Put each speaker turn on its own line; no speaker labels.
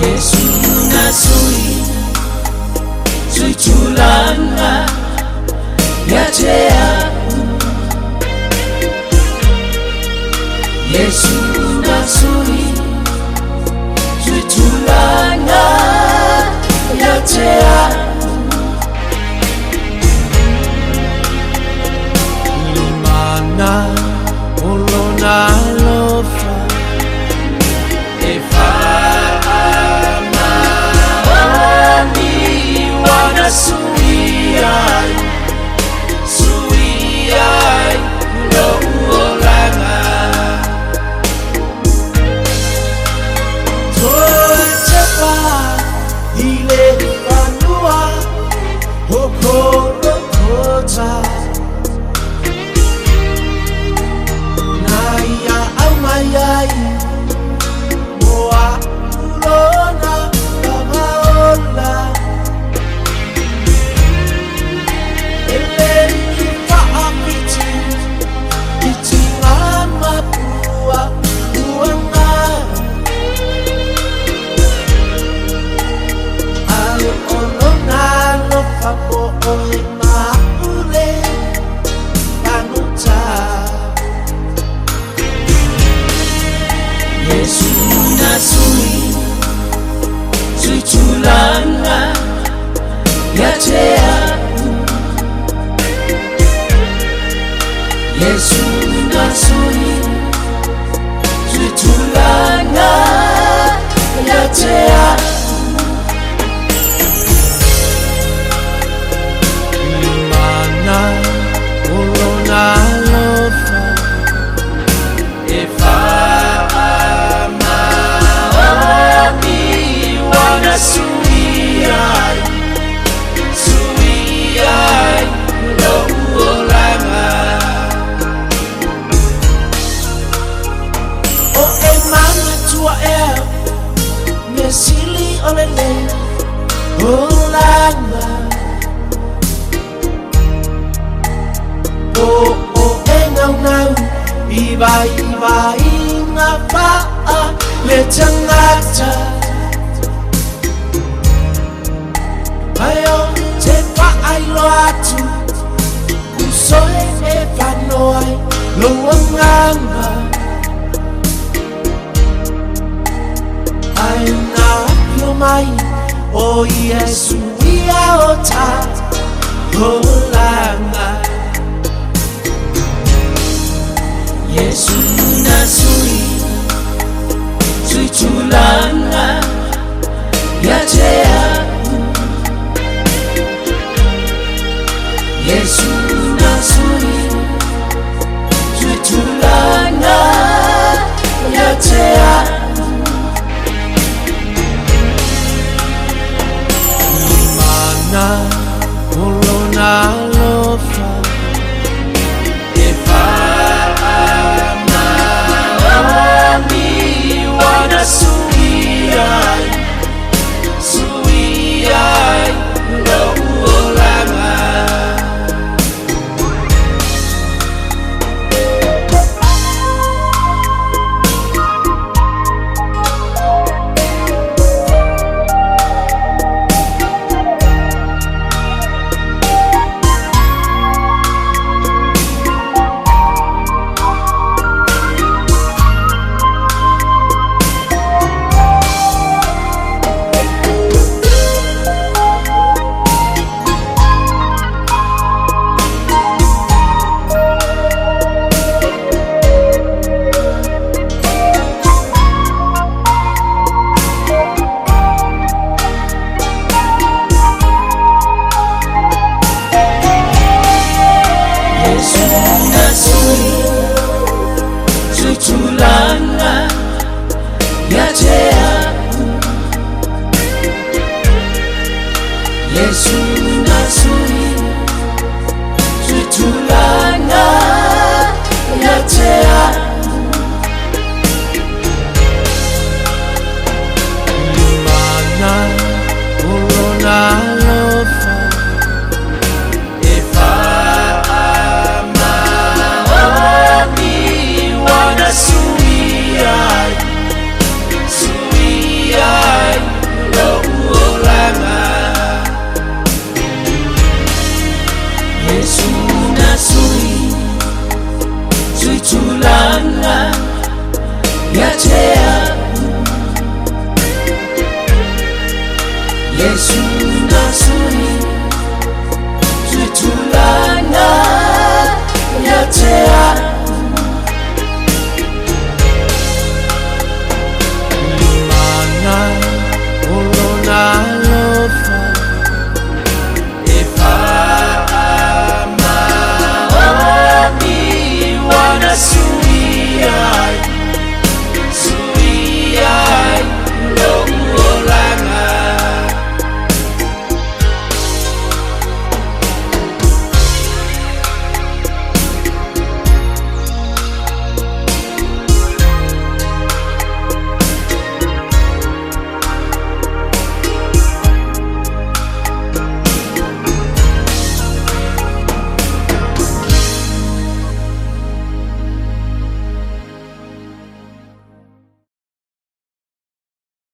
Yesu nasui suitulanga yatea. Yesu nasui suitulanga yatea. Limana ulona lofa suiyai, suiyai, no uolanga. Toi cepa ile panua hokoro kota. Naya amayai moa ulona kamaola. Yesu nasui suitulanga yatea. Yesu nasui suitulanga yatea. Limana ulona lofa suiyai, suiyai, no uolanga. O emana tua mesili olele olanga. O engau nau iba ingapa letangata. Ayo tepa ailo atu usoe evanoai loanganga. Aina plumai o Yesu ia ota holanga. Yesu nasui suitulanga yatea. Yesu nasui suitulanga yatea. Limana ulona lofa efamami wana suiyai, suiyai, no uolanga. Suitulanga yatea. Yesu nasui suitulanga yache yangu Yesu